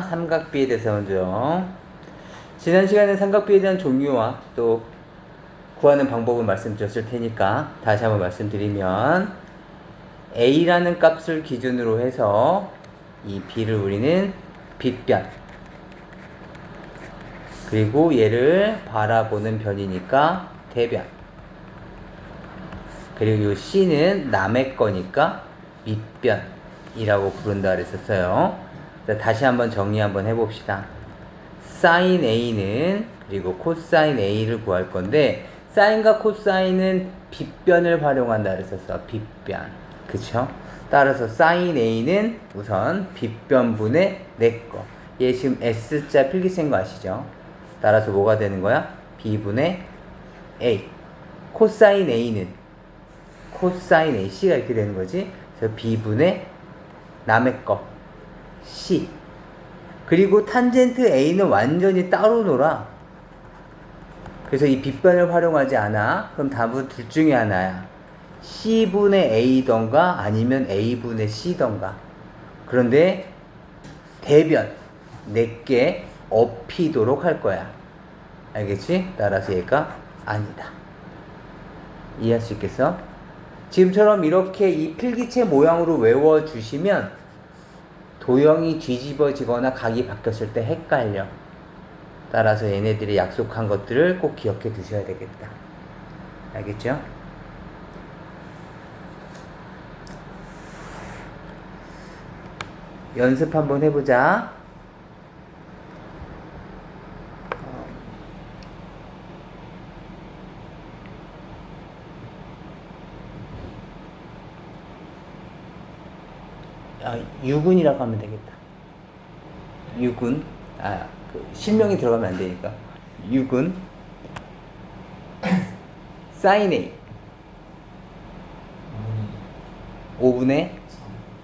삼각비에 대해서 먼저 지난 시간에 삼각비에 대한 종류와 또 구하는 방법을 말씀드렸을 테니까 다시 한번 말씀드리면 A라는 값을 기준으로 해서 이 B를 우리는 빗변, 그리고 얘를 바라보는 변이니까 대변, 그리고 이 C는 남의 거니까 밑변이라고 부른다 그랬었어요. 자, 다시 한번 정리 한번 해봅시다. 사인 A는 그리고 코사인 A를 구할 건데 사인과 코사인은 빗변을 활용한다 그랬었어. 빗변. 그쵸? 따라서 사인 A는 우선 빗변분의 내거. 얘 지금 S자 필기센 거 아시죠? 따라서 뭐가 되는 거야? B분의 A. 코사인 A는 코사인 A, C가 이렇게 되는 거지. 그래서 B분의 남의 거 C. 그리고 탄젠트 A는 완전히 따로 놀아. 그래서 이 빗변을 활용하지 않아. 그럼 답은 둘 중에 하나야. C분의 A던가 아니면 A분의 C던가. 그런데 대변 내게 업히도록 할 거야. 알겠지? 따라서 얘가 아니다. 이해할 수 있겠어? 지금처럼 이렇게 이 필기체 모양으로 외워주시면 도형이 뒤집어지거나 각이 바뀌었을 때 헷갈려. 따라서 얘네들이 약속한 것들을 꼭 기억해 두셔야 되겠다. 알겠죠? 연습 한번 해보자. 유근이라고 하면 되겠다. 유근. 실명이 들어가면 안 되니까. 유근. 사인 A. 5분의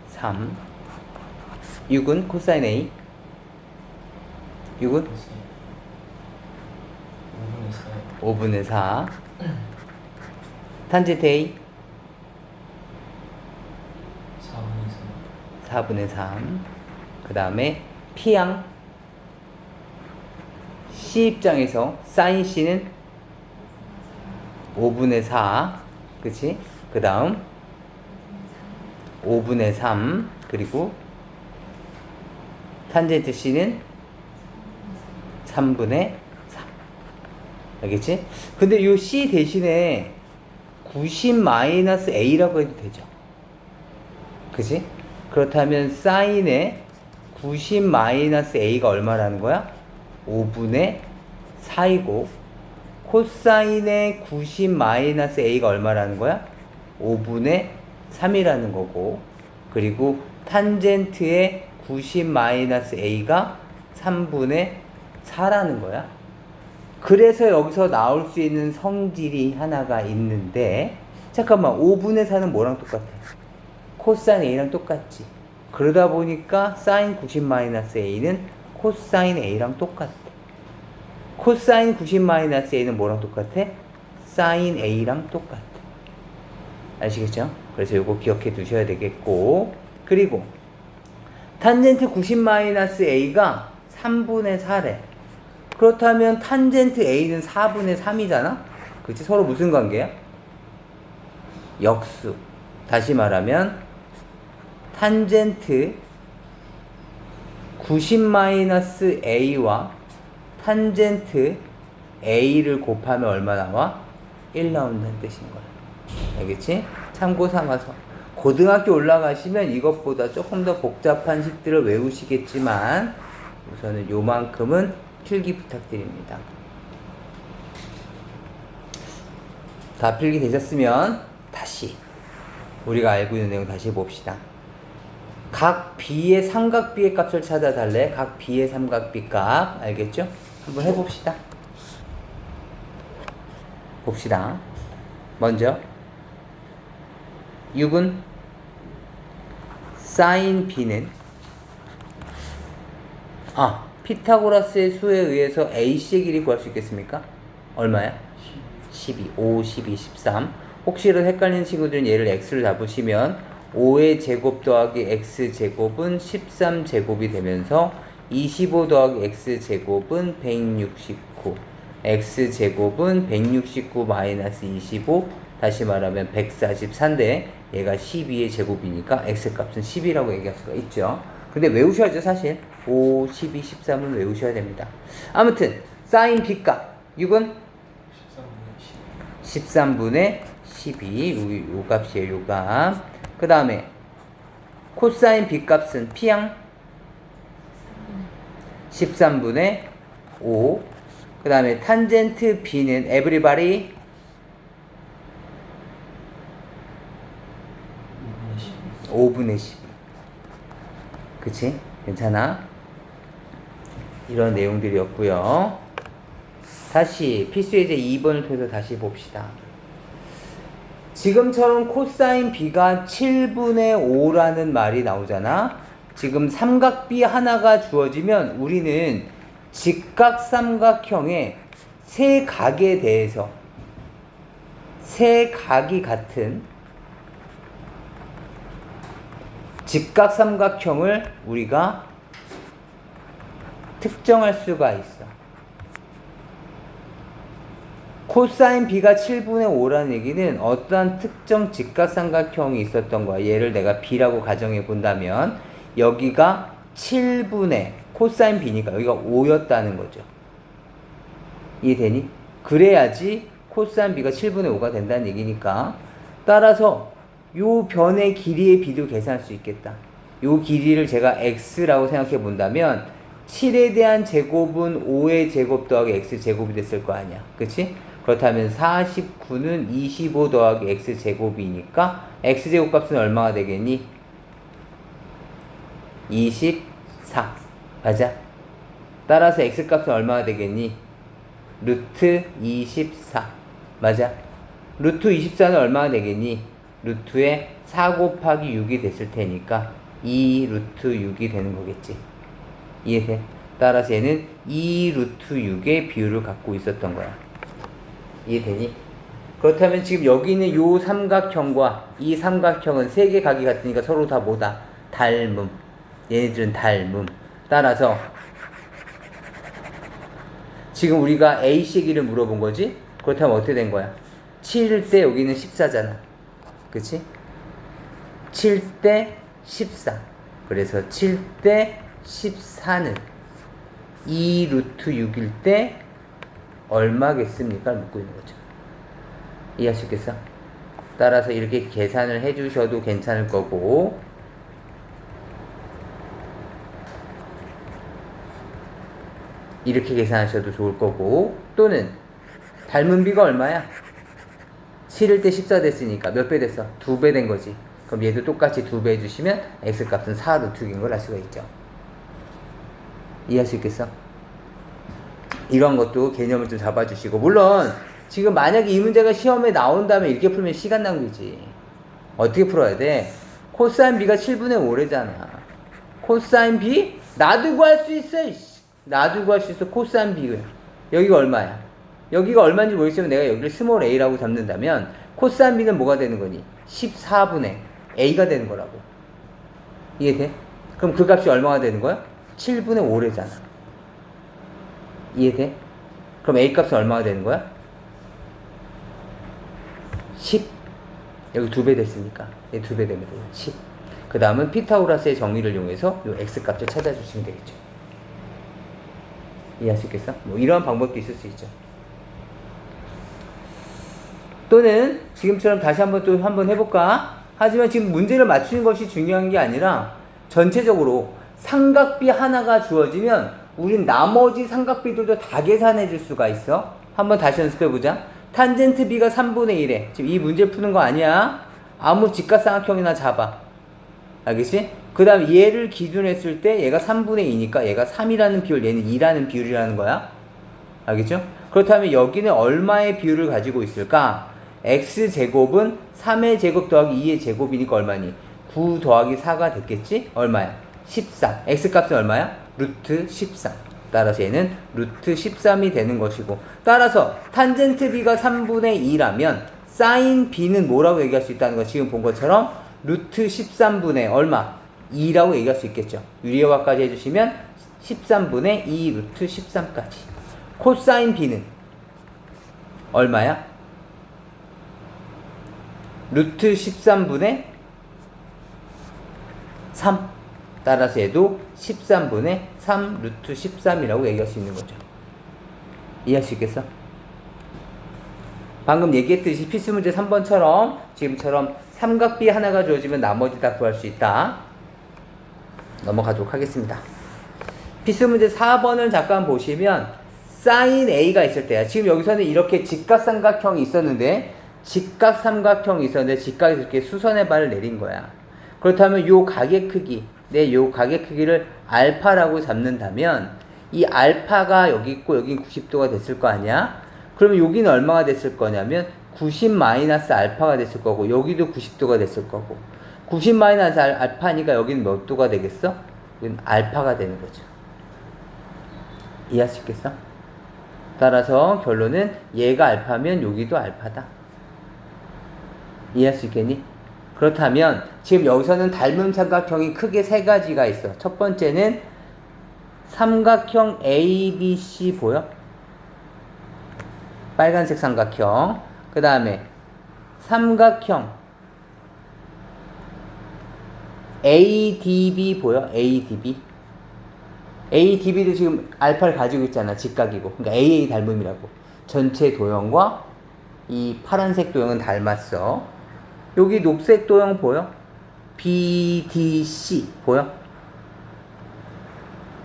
3. 유근 코사인 A. 유근 5분의 4. 탄젠트 A. 4분의 3. 그 다음에 P양 C 입장에서 사인 C는 5분의 4. 그치? 그 다음 5분의 3. 그리고 탄젠트 C는 3분의 3. 알겠지? 근데 요 C 대신에 90-A라고 해도 되죠. 그치? 그렇다면 사인의 90-A가 얼마라는 거야? 5분의 4이고 코사인의 90-A가 얼마라는 거야? 5분의 3이라는 거고, 그리고 탄젠트의 90-A가 3분의 4라는 거야. 그래서 여기서 나올 수 있는 성질이 하나가 있는데, 잠깐만, 5분의 4는 뭐랑 똑같아? 코사인 A랑 똑같지. 그러다 보니까 사인 90-A는 코사인 A랑 똑같아. 코사인 90-A는 뭐랑 똑같아? 사인 A랑 똑같아. 아시겠죠? 그래서 이거 기억해 두셔야 되겠고, 그리고 탄젠트 90-A가 3분의 4래. 그렇다면 탄젠트 A는 4분의 3이잖아? 그치? 서로 무슨 관계야? 역수. 다시 말하면 탄젠트 90-A와 탄젠트 A를 곱하면 얼마 나와? 1 나온다는 뜻인 거야. 알겠지? 참고 삼아서. 고등학교 올라가시면 이것보다 조금 더 복잡한 식들을 외우시겠지만 우선은 요만큼은 필기 부탁드립니다. 다 필기 되셨으면 다시 우리가 알고 있는 내용 다시 봅시다. 각 B의 삼각비의 값을 찾아달래. 각 B의 삼각비 값. 알겠죠? 한번 해봅시다. 봅시다. 먼저 6은 사인 B는 피타고라스의 수에 의해서 AC의 길이 구할 수 있겠습니까? 얼마야? 12. 5, 12, 13. 혹시라도 헷갈리는 친구들은 얘를 x를 잡으시면 5의 제곱 더하기 x제곱은 13제곱이 되면서 25 더하기 x제곱은 169. x제곱은 169 마이너스 25. 다시 말하면 144인데 얘가 12의 제곱이니까 x값은 10이라고 얘기할 수가 있죠. 근데 외우셔야죠 사실. 5, 12, 13은 외우셔야 됩니다. 아무튼 사인 b값 6은 13분의 12. 요 값이에요. 요 값. 그 다음에 코사인 b값은 p양 13분의 5. 그 다음에 탄젠트 b는 everybody 5분의 12. 그치? 괜찮아? 이런 내용들이었고요. 다시 필수예제 2번을 통해서 다시 봅시다. 지금처럼 코사인 b가 7분의 5라는 말이 나오잖아. 지금 삼각비 하나가 주어지면 우리는 직각삼각형의 세 각에 대해서 세 각이 같은 직각삼각형을 우리가 특정할 수가 있어. 코사인 b가 7분의 5라는 얘기는 어떠한 특정 직각삼각형이 있었던 거야. 얘를 내가 b라고 가정해 본다면 여기가 7분의 코사인 b니까 여기가 5였다는 거죠. 이해되니? 그래야지 코사인 b가 7분의 5가 된다는 얘기니까. 따라서 요 변의 길이의 b도 계산할 수 있겠다. 요 길이를 제가 x라고 생각해 본다면 7에 대한 제곱은 5의 제곱 더하기 x제곱이 됐을 거 아니야. 그치? 그렇다면 49는 25 더하기 x제곱이니까 x제곱 값은 얼마가 되겠니? 24. 맞아? 따라서 x값은 얼마가 되겠니? 루트 24. 맞아? 루트 24는 얼마가 되겠니? 루트에 4 곱하기 6이 됐을 테니까 2 루트 6이 되는 거겠지. 이해돼? 따라서 얘는 2 루트 6의 비율을 갖고 있었던 거야. 이해되니? 그렇다면 지금 여기 있는 요 삼각형과 이 삼각형은 세 개 각이 같으니까 서로 다 뭐다? 닮음. 얘네들은 닮음. 따라서 지금 우리가 A 시기를 물어본 거지? 그렇다면 어떻게 된 거야? 7일 때 여기는 14잖아. 그치? 7대 14. 그래서 7대 14는 2 루트 6일 때 얼마겠습니까? 묻고 있는 거죠. 이해할 수 있겠어? 따라서 이렇게 계산을 해주셔도 괜찮을 거고, 이렇게 계산하셔도 좋을 거고, 또는 닮은 비가 얼마야? 7일 때 14 됐으니까 몇 배 됐어? 2배 된 거지. 그럼 얘도 똑같이 2배 해주시면 x값은 4 루트 6인 걸 알 수가 있죠. 이해할 수 있겠어? 이런 것도 개념을 좀 잡아주시고, 물론 지금 만약에 이 문제가 시험에 나온다면 이렇게 풀면 시간 낭비지. 어떻게 풀어야 돼? 코사인 b가 7분의 5래잖아. 코사인 b? 놔두고 할 수 있어. 놔두고 할 수 있어. 코사인 b. 여기가 얼마야? 여기가 얼마인지 모르겠지만 내가 여기를 스몰 a라고 잡는다면 코사인 b는 뭐가 되는 거니? 14분의 a가 되는 거라고. 이해돼? 그럼 그 값이 얼마가 되는 거야? 7분의 5래잖아. 이해돼? 그럼 a 값은 얼마가 되는 거야? 10. 여기 2배 됐으니까 얘 2배 되면 돼요. 10. 그 다음은 피타고라스의 정리를 이용해서 요 x 값을 찾아주시면 되겠죠. 이해할 수 있겠어? 뭐 이런 방법도 있을 수 있죠. 또는 지금처럼 다시 한번 해볼까? 하지만 지금 문제를 맞추는 것이 중요한 게 아니라 전체적으로 삼각비 하나가 주어지면 우린 나머지 삼각비들도 다 계산해 줄 수가 있어. 한번 다시 연습해보자. 탄젠트 b가 3분의 1에 지금 이 문제 푸는 거 아니야. 아무 직각삼각형이나 잡아. 알겠지? 그 다음 얘를 기준으로 했을 때 얘가 3분의 2니까 얘가 3이라는 비율, 얘는 2라는 비율이라는 거야. 알겠죠? 그렇다면 여기는 얼마의 비율을 가지고 있을까? x제곱은 3의 제곱 더하기 2의 제곱이니까 얼마니? 9 더하기 4가 됐겠지? 얼마야? 13. x값은 얼마야? 루트 13. 따라서 얘는 루트 13이 되는 것이고, 따라서 탄젠트 b가 3분의 2라면 사인 b는 뭐라고 얘기할 수 있다는 거 지금 본 것처럼 루트 13분의 얼마? 2라고 얘기할 수 있겠죠. 유리화까지 해주시면 13분의 2 루트 13까지. 코사인 B는 얼마야? 루트 13분의 3. 따라서 얘도 13분의 3 루트 13이라고 얘기할 수 있는 거죠. 이해할 수 있겠어? 방금 얘기했듯이 필수문제 3번처럼 지금처럼 삼각비 하나가 주어지면 나머지 다 구할 수 있다. 넘어가도록 하겠습니다. 필수문제 4번을 잠깐 보시면 sin A가 있을 때야. 지금 여기서는 이렇게 직각삼각형이 있었는데 직각삼각형이 있었는데 직각에서 이렇게 수선의 발을 내린 거야. 그렇다면 요 각의 크기, 요 각의 크기를 알파라고 잡는다면 이 알파가 여기 있고 여긴 90도가 됐을 거 아니야? 그러면 여기는 얼마가 됐을 거냐면 90 마이너스 알파가 됐을 거고 여기도 90도가 됐을 거고 90 마이너스 알파니까 여기는 몇 도가 되겠어? 여기는 알파가 되는 거죠. 이해할 수 있겠어? 따라서 결론은 얘가 알파면 여기도 알파다. 이해할 수 있겠니? 그렇다면 지금 여기서는 닮은 삼각형이 크게 세 가지가 있어. 첫 번째는 삼각형 ABC 보여? 빨간색 삼각형. 그 다음에 삼각형 ADB 보여? ADB. ADB도 지금 알파를 가지고 있잖아. 직각이고. 그러니까 AA 닮음이라고. 전체 도형과 이 파란색 도형은 닮았어. 여기 녹색 도형 보여? BDC 보여?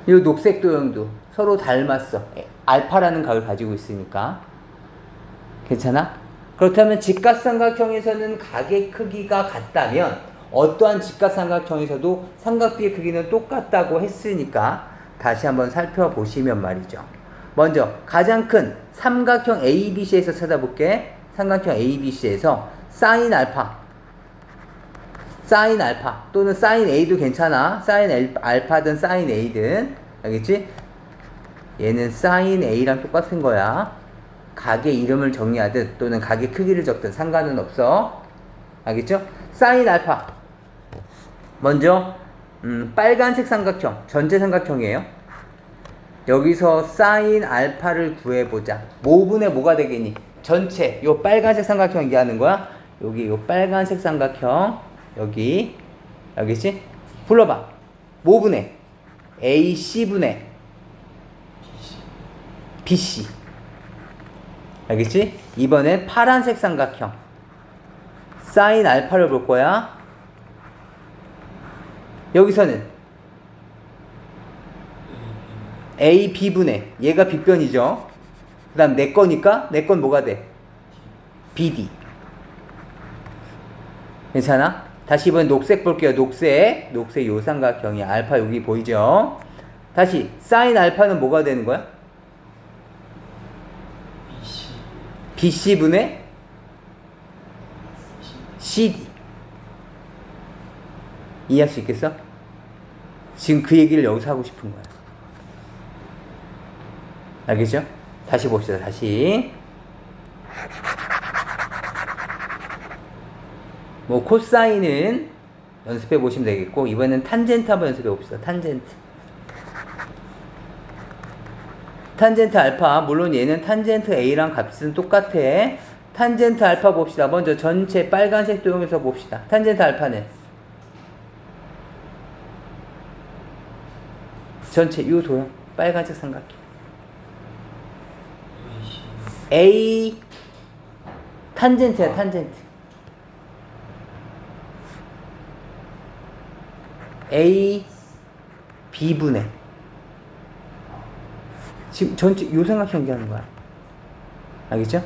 이 녹색 도형도 서로 닮았어. 알파라는 각을 가지고 있으니까. 괜찮아? 그렇다면 직각삼각형에서는 각의 크기가 같다면 어떠한 직각삼각형에서도 삼각비의 크기는 똑같다고 했으니까 다시 한번 살펴보시면 말이죠. 먼저 가장 큰 삼각형 ABC에서 찾아볼게. 삼각형 ABC에서 사인 알파 또는 사인 A도 괜찮아. 사인 알파든 사인 A든. 알겠지? 얘는 사인 A랑 똑같은 거야. 각의 이름을 정리하든 또는 각의 크기를 적든 상관은 없어. 알겠죠? 사인 알파. 먼저 빨간색 삼각형, 전체 삼각형이에요. 여기서 사인 알파를 구해보자. 뭐분의 뭐가 되겠니? 전체, 요 빨간색 삼각형 얘기하는 거야. 여기 요 빨간색 삼각형, 여기, 알겠지? 불러봐. 뭐분의? AC분의 BC. 알겠지? 이번엔 파란색 삼각형. 사인 알파를 볼 거야. 여기서는 AB분의, 얘가 빗변이죠. 그 다음 내 거니까 내 건 뭐가 돼? BD. 괜찮아? 다시 이번엔 녹색 볼게요. 녹색 요 삼각형이 알파 여기 보이죠? 다시 사인 알파는 뭐가 되는 거야? BC분의 CD. 이해할 수 있겠어? 지금 그 얘기를 여기서 하고 싶은 거야. 알겠죠? 다시 봅시다. 다시. 뭐 코사인은 연습해 보시면 되겠고 이번에는 탄젠트 한번 연습해 봅시다. 탄젠트 알파. 물론 얘는 탄젠트 A랑 값은 똑같아. 탄젠트 알파 봅시다. 먼저 전체 빨간색 도형에서 봅시다. 탄젠트 알파는 전체 요 도형 빨간색 삼각형 A 탄젠트야. 탄젠트 A B분의 지금 전체 요 삼각형 얘기하는 거야. 알겠죠?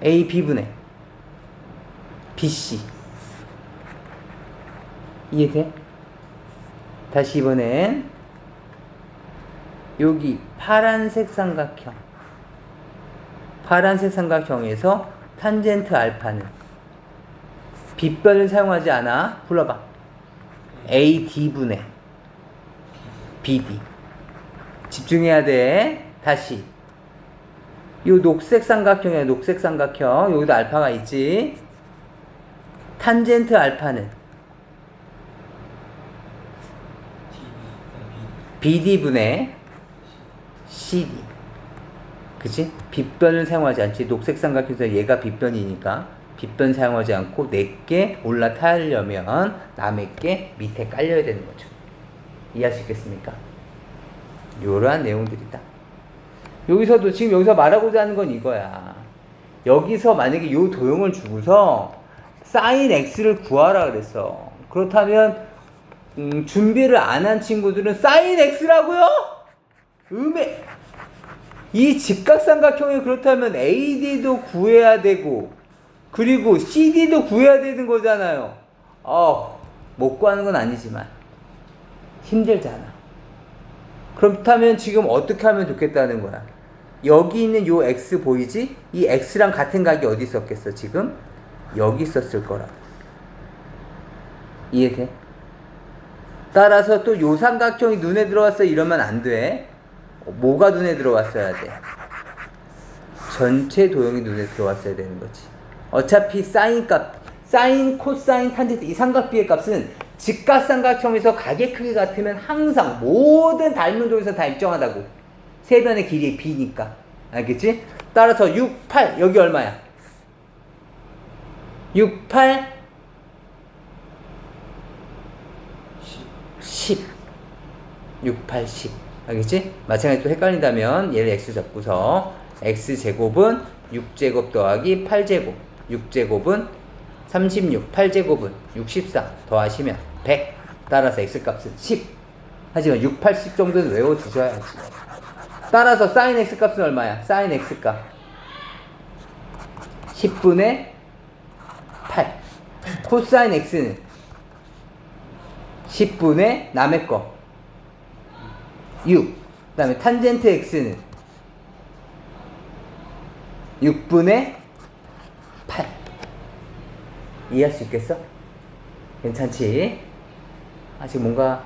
A B분의 BC. 이해돼? 다시 이번엔 여기 파란색 삼각형에서 탄젠트 알파는 빗변을 사용하지 않아. 불러봐. AD분의 BD. 집중해야 돼. 다시 요 녹색 삼각형이야. 녹색 삼각형 여기도 알파가 있지. 탄젠트 알파는 BD분의 CD. 그치? 빗변을 사용하지 않지. 녹색 삼각형에서 얘가 빗변이니까 빗변 사용하지 않고 내게 올라타려면 남의 게 밑에 깔려야 되는 거죠. 이해할 수 있겠습니까? 이러한 내용들이다. 여기서도 지금 여기서 말하고자 하는 건 이거야. 여기서 만약에 이 도형을 주고서 sin x를 구하라 그랬어. 그렇다면 준비를 안 한 친구들은 sin x라고요? 이 직각삼각형이 그렇다면 AD도 구해야 되고 그리고 CD도 구해야 되는 거잖아요. 못 구하는 건 아니지만 힘들잖아. 그렇다면 지금 어떻게 하면 좋겠다는 거야? 여기 있는 요 X 보이지? 이 X랑 같은 각이 어디 있었겠어 지금? 여기 있었을 거라. 이해돼? 따라서 또 요 삼각형이 눈에 들어왔어 이러면 안 돼. 뭐가 눈에 들어왔어야 돼? 전체 도형이 눈에 들어왔어야 되는 거지. 어차피 사인 값, 사인, 코사인, 탄젠트 이 삼각비의 값은 직각삼각형에서 각의 크기 같으면 항상 모든 닮은 도형에서 다 일정하다고. 세 변의 길이의 b니까. 알겠지? 따라서 6, 8 여기 얼마야? 6, 8 10 6, 8, 10 알겠지? 마찬가지로 또 헷갈린다면 얘를 x 잡고서 x제곱은 6제곱 더하기 8제곱 6제곱은 36 8제곱은 64 더하시면 100 따라서 x값은 10 하지만 6, 8, 10 정도는 외워두셔야지. 따라서 sin x값은 얼마야? sin x값 10분의 8 코사인 x는 10분의 남의 거 6. 그 다음에 탄젠트 x는 6분의 8. 이해할 수 있겠어? 괜찮지? 아직 뭔가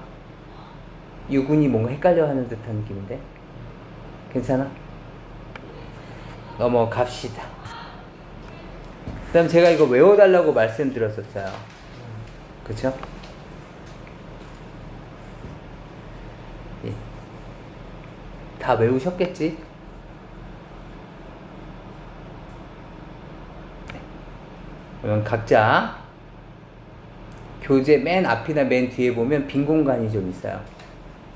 유군이 뭔가 헷갈려 하는 듯한 느낌인데 괜찮아? 넘어갑시다. 그 다음 제가 이거 외워달라고 말씀드렸었어요. 그쵸? 예. 다 외우셨겠지? 네. 그러면 각자 교재 맨 앞이나 맨 뒤에 보면 빈 공간이 좀 있어요.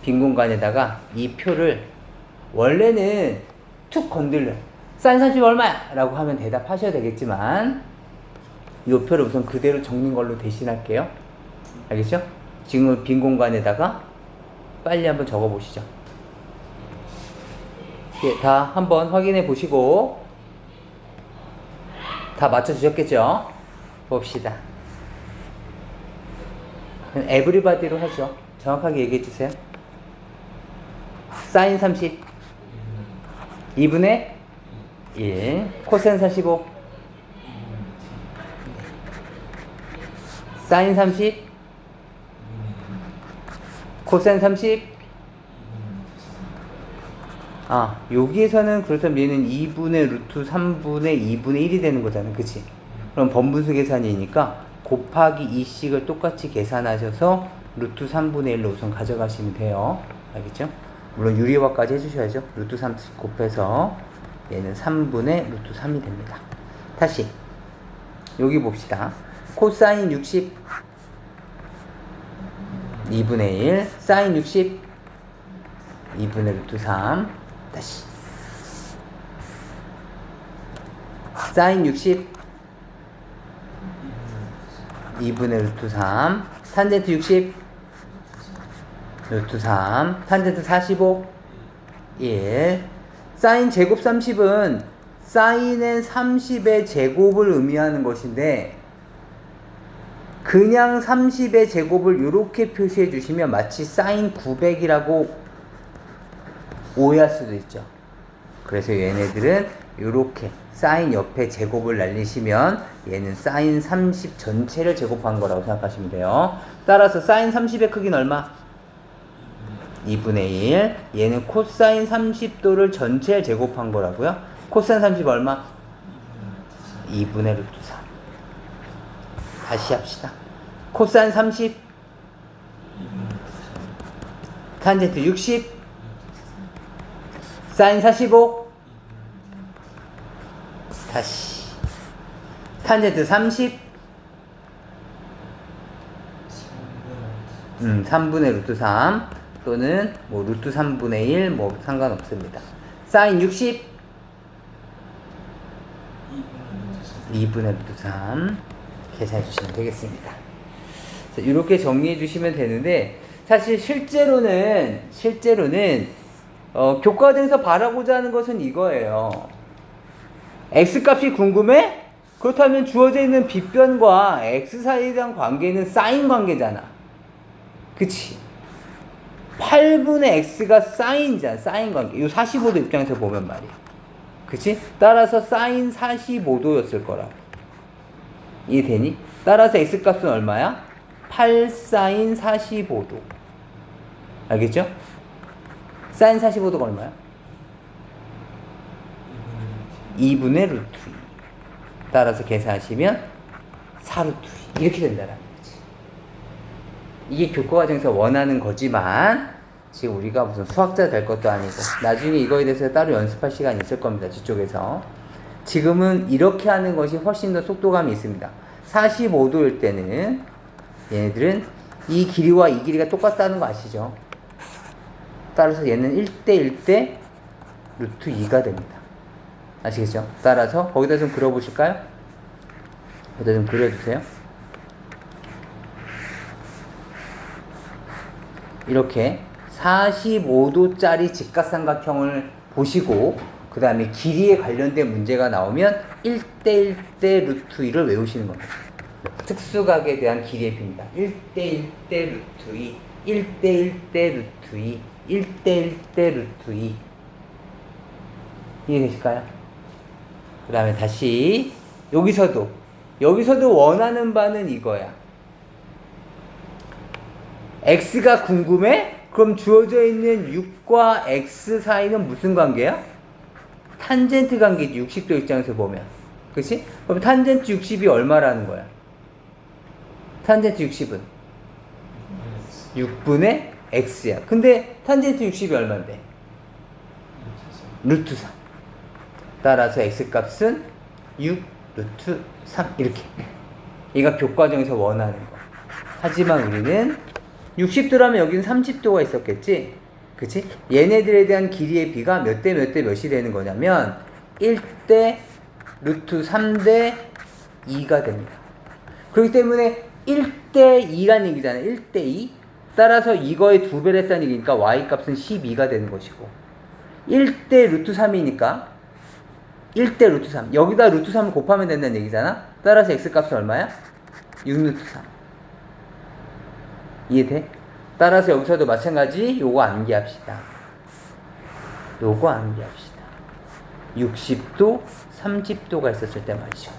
빈 공간에다가 이 표를 원래는 툭 건들려 sin 30 얼마야? 라고 하면 대답하셔야 되겠지만 이 표를 우선 그대로 적는 걸로 대신할게요. 알겠죠? 지금 빈 공간에다가 빨리 한번 적어 보시죠. 예, 다 한번 확인해 보시고 다 맞춰 주셨겠죠? 봅시다. 에브리바디로 하죠. 정확하게 얘기해 주세요. sin 30 2분의 1 코센 45 sin 30 코센 30 여기에서는 그렇다면 얘는 2분의 루트 3분의 2분의 1이 되는 거잖아. 그치? 그럼 번분수 계산이니까 곱하기 2씩을 똑같이 계산하셔서 루트 3분의 1로 우선 가져가시면 돼요. 알겠죠? 물론 유리화까지 해주셔야죠. 루트 3씩 곱해서 얘는 3분의 루트 3이 됩니다. 다시 여기 봅시다. 코사인 60 2분의 1 사인 60 2분의 루트 3 다시 사인 60 2분의 루트 3 탄젠트 60 루트 3 탄젠트 45 1 사인 제곱 30은 사인의 30의 제곱을 의미하는 것인데 그냥 30의 제곱을 이렇게 표시해 주시면 마치 사인 900이라고 오해할 수도 있죠. 그래서 얘네들은 이렇게 사인 옆에 제곱을 날리시면 얘는 사인 30 전체를 제곱한 거라고 생각하시면 돼요. 따라서 사인 30의 크기는 얼마? 2분의 1. 얘는 코사인 30도를 전체를 제곱한 거라고요. 코사인 30 얼마? 2분의 루트 3. 다시 합시다. 코사인 30 탄젠트 60, 사인 45, 다시 탄젠트 30, 3분의 루트 3 또는 뭐 루트 3분의 1 뭐 상관없습니다. 사인 60, 2분의 루트 3 계산해 주시면 되겠습니다. 자, 이렇게 정리해 주시면 되는데 사실 실제로는 교과전에서 바라고자 하는 것은 이거예요. x값이 궁금해? 그렇다면 주어져 있는 빗변과 x 사이에 대한 관계는 사인 관계잖아. 그치? 8분의 x가 사인이잖아. 사인 관계. 이 45도 입장에서 보면 말이야. 그치? 따라서 사인 45도였을 거라고. 이해되니? 따라서 x값은 얼마야? 8 사인 45도. 알겠죠? 사인 45도가 얼마야? 2분의 루트 2. 따라서 계산하시면 4루트 2. 이렇게 된다는 거지. 이게 교과과정에서 원하는 거지만 지금 우리가 무슨 수학자 될 것도 아니고 나중에 이거에 대해서 따로 연습할 시간이 있을 겁니다. 뒤쪽에서. 지금은 이렇게 하는 것이 훨씬 더 속도감이 있습니다. 45도일 때는 얘네들은 이 길이와 이 길이가 똑같다는 거 아시죠? 따라서 얘는 1대1대 루트 2가 됩니다. 아시겠죠? 따라서 거기다 좀 그려보실까요? 거기다 좀 그려주세요. 이렇게 45도짜리 직각삼각형을 보시고 그 다음에 길이에 관련된 문제가 나오면 1대1대 루트 2를 외우시는 겁니다. 특수각에 대한 길이의 비입니다. 1대1대 루트 2, 1대1대 루트 2, 1대1대 루트 2. 이해되실까요? 그 다음에 다시 여기서도 원하는 바는 이거야. x가 궁금해? 그럼 주어져 있는 6과 x 사이는 무슨 관계야? 탄젠트 관계지. 60도 입장에서 보면. 그치? 그럼 탄젠트 60이 얼마라는 거야? 탄젠트 60은 6분의 x야. 근데 탄젠트 60이 얼마인데? 루트 3. 따라서 x값은 6 루트 3 이렇게. 얘가 교과정에서 원하는 거. 하지만 우리는 60도라면 여기는 30도가 있었겠지? 그치? 얘네들에 대한 길이의 비가 몇 대 몇 대 몇이 되는 거냐면 1대 루트 3대 2가 됩니다. 그렇기 때문에 1대 2란 얘기잖아요. 1대 2. 따라서 이거의 2배를 했다는 얘기니까 y값은 12가 되는 것이고 1대 루트 3이니까 1대 루트 3. 여기다 루트 3을 곱하면 된다는 얘기잖아. 따라서 x값은 얼마야? 6 루트 3. 이해돼? 따라서 여기서도 마찬가지 요거 암기합시다. 60도, 30도가 있었을 때 말이죠.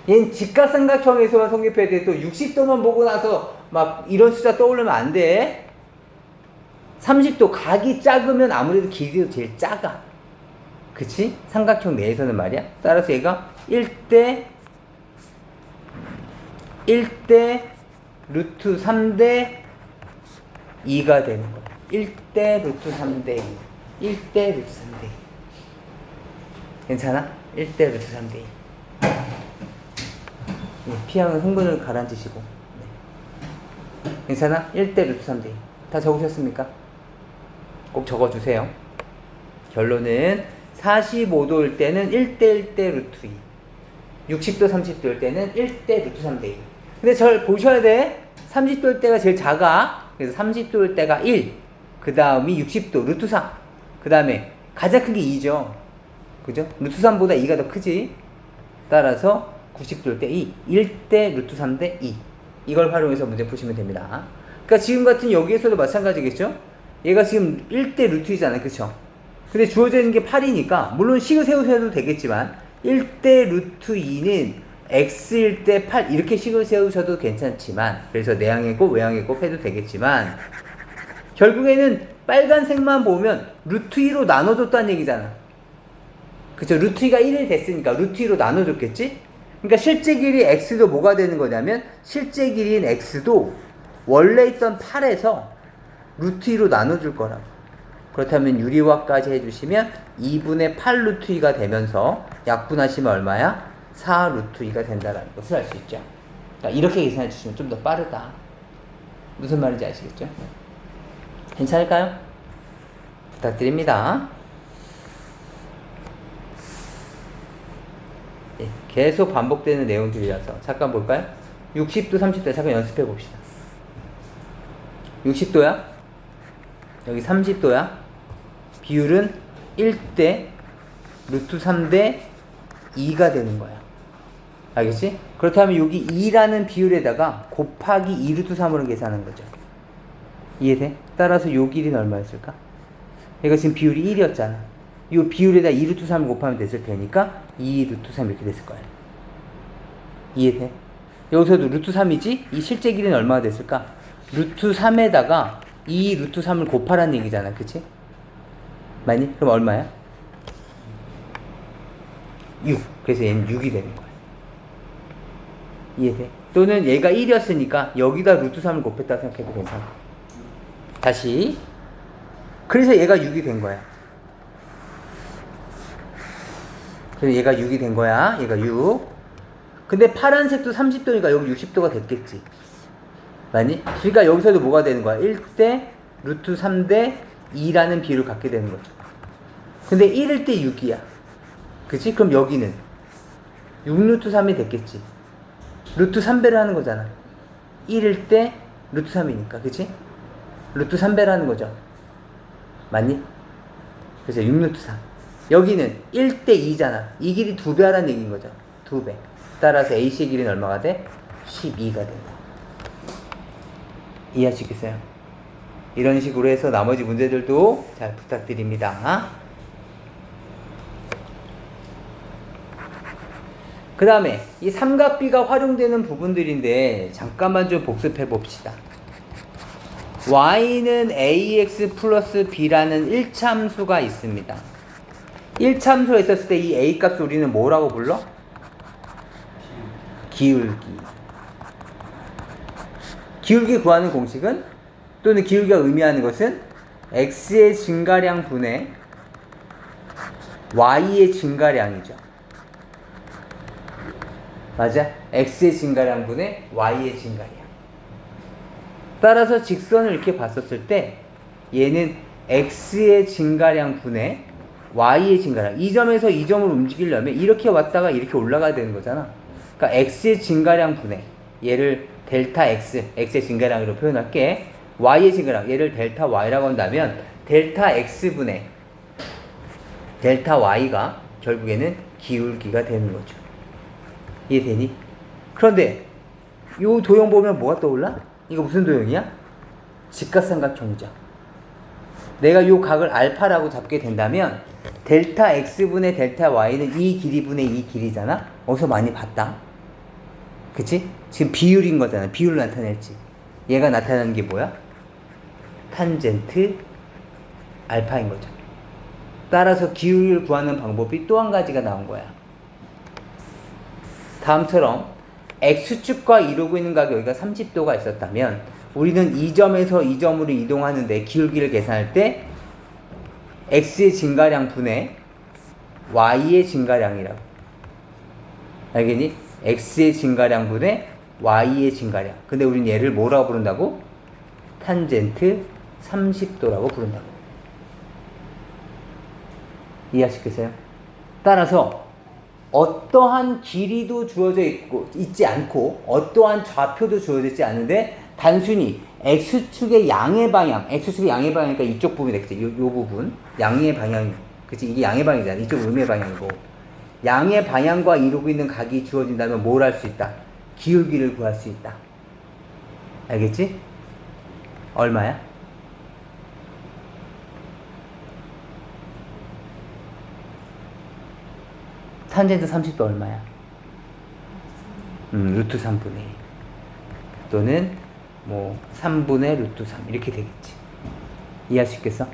얘는 직각삼각형에서만 성립해야 돼. 또 60도만 보고 나서 막 이런 숫자 떠오르면 안 돼. 30도 각이 작으면 아무래도 길이도 제일 작아. 그치? 삼각형 내에서는 말이야. 따라서 얘가 1대 루트 3대 2가 되는 거야. 1대 루트 3대 2. 1대 루트 3대 2. 괜찮아? 1대 루트 3대 2. 피하면 흥분을 가라앉히시고. 네. 괜찮아? 1대 루트 3대 2. 다 적으셨습니까? 꼭 적어주세요. 결론은 45도일 때는 1대1대 루트 2. 60도, 30도일 때는 1대 루트 3대 2. 근데 잘 보셔야 돼. 30도일 때가 제일 작아. 그래서 30도일 때가 1. 그 다음이 60도, 루트 3. 그 다음에 가장 큰 게 2죠. 그죠? 루트 3보다 2가 더 크지. 따라서 90도일 때 2. 1대 루트 3대 2. 이걸 활용해서 문제 푸시면 됩니다. 그러니까 지금 같은 여기에서도 마찬가지겠죠? 얘가 지금 1대 루트 2잖아요. 그쵸? 근데 주어져 있는 게 8이니까, 물론 식을 세우셔도 되겠지만, 1대 루트 2는 x일 때 8 이렇게 식을 세우셔도 괜찮지만, 그래서 내항의 곱, 외항의 곱 해도 되겠지만, 결국에는 빨간색만 보면 루트 2로 나눠줬다는 얘기잖아. 그쵸? 루트 2가 1이 됐으니까 루트 2로 나눠줬겠지? 그러니까 실제 길이 x도 뭐가 되는 거냐면, 실제 길이인 x도 원래 있던 8에서 루트 2로 나눠줄 거라고. 그렇다면 유리화까지 해주시면 2분의 8 루트 2가 되면서 약분하시면 얼마야? 4 루트 2가 된다는 것을 알 수 있죠. 그러니까 이렇게 계산해 주시면 좀 더 빠르다. 무슨 말인지 아시겠죠? 괜찮을까요? 부탁드립니다. 네, 계속 반복되는 내용들이라서 잠깐 볼까요? 60도, 30도 잠깐 연습해 봅시다. 60도야? 여기 30도야? 비율은 1대 루트 3대 2가 되는 거야. 알겠지? 그렇다면 여기 2라는 비율에다가 곱하기 2 루트 3으로 계산하는 거죠. 이해돼? 따라서 요 길이는 얼마였을까? 얘가 지금 비율이 1이었잖아. 이 비율에다 2 루트 3을 곱하면 됐을 테니까 2 루트 3 이렇게 됐을 거야. 이해돼? 여기서도 루트 3이지? 이 실제 길이는 얼마가 됐을까? 루트 3에다가 2 루트 3을 곱하라는 얘기잖아. 그치? 맞니? 그럼 얼마야? 6. 그래서 얘는 6이 되는 거야. 이해돼? 또는 얘가 1이었으니까 여기다 루트 3을 곱했다 생각해도 괜찮아. 다시. 그래서 얘가 6이 된 거야. 그래서 얘가 6이 된 거야. 얘가 6. 근데 파란색도 30도니까 여기 60도가 됐겠지. 맞니? 그러니까 여기서도 뭐가 되는 거야? 1대 루트 3대 2라는 비율을 갖게 되는 거죠. 근데 1일 때 6이야. 그치? 그럼 여기는 6 루트 3이 됐겠지. 루트 3배를 하는 거잖아. 1일 때 루트 3이니까. 그치? 루트 3배를 하는 거죠. 맞니? 그래서 6 루트 3. 여기는 1대 2잖아. 이 길이 2배 하라는 얘기인 거죠. 2배. 따라서 A씨의 길이는 얼마가 돼? 12가 된다. 이해하시겠어요? 이런 식으로 해서 나머지 문제들도 잘 부탁드립니다. 그 다음에 이 삼각비가 활용되는 부분들인데 잠깐만 좀 복습해 봅시다. y는 ax 플러스 b라는 1참수가 있습니다. 1참수가 있었을 때 이 a 값을 우리는 뭐라고 불러? 기울기. 기울기 구하는 공식은, 또는 기울기가 의미하는 것은 x의 증가량 분의 y의 증가량이죠. 맞아? x의 증가량 분의 y의 증가량. 따라서 직선을 이렇게 봤었을 때 얘는 x의 증가량 분의 y의 증가량. 이 점에서 이 점을 움직이려면 이렇게 왔다가 이렇게 올라가야 되는 거잖아. 그러니까 x의 증가량 분의, 얘를 델타 x, x의 증가량으로 표현할게. y의 증가량, 얘를 델타 y라고 한다면 델타 x분의 델타 y가 결국에는 기울기가 되는 거죠. 이해되니? 그런데 이 도형 보면 뭐가 떠올라? 이거 무슨 도형이야? 직각삼각형이죠. 내가 이 각을 알파라고 잡게 된다면 델타 x분의 델타 y는 이 길이분의 이 길이잖아? 어디서 많이 봤다? 그치? 지금 비율인 거잖아. 비율을 나타낼지. 얘가 나타나는 게 뭐야? 탄젠트 알파인 거죠. 따라서 기울기를 구하는 방법이 또 한 가지가 나온 거야. 다음처럼 x축과 이루고 있는 각이 여기가 30도가 있었다면 우리는 이 점에서 이 점으로 이동하는데 기울기를 계산할 때 x의 증가량 분의 y의 증가량이라고. 알겠니? x의 증가량 분의 y의 증가량. 근데 우리는 얘를 뭐라고 부른다고? 탄젠트 30도라고 부른다고. 이해하시겠어요? 따라서 어떠한 길이도 주어져 있지 않고 어떠한 좌표도 주어져 있지 않은데 단순히 x축의 양의 방향, x축의 양의 방향이니까 이쪽 부분이 되겠지. 요 부분 양의 방향, 그치? 이게 양의 방향이잖아. 이쪽 음의 방향이고 양의 방향과 이루고 있는 각이 주어진다면 뭘 할 수 있다? 기울기를 구할 수 있다. 알겠지? 얼마야? 탄젠트 30도 얼마야? 루트 3분의 1 또는 뭐 3분의 루트 3 이렇게 되겠지. 이해할 수 있겠어?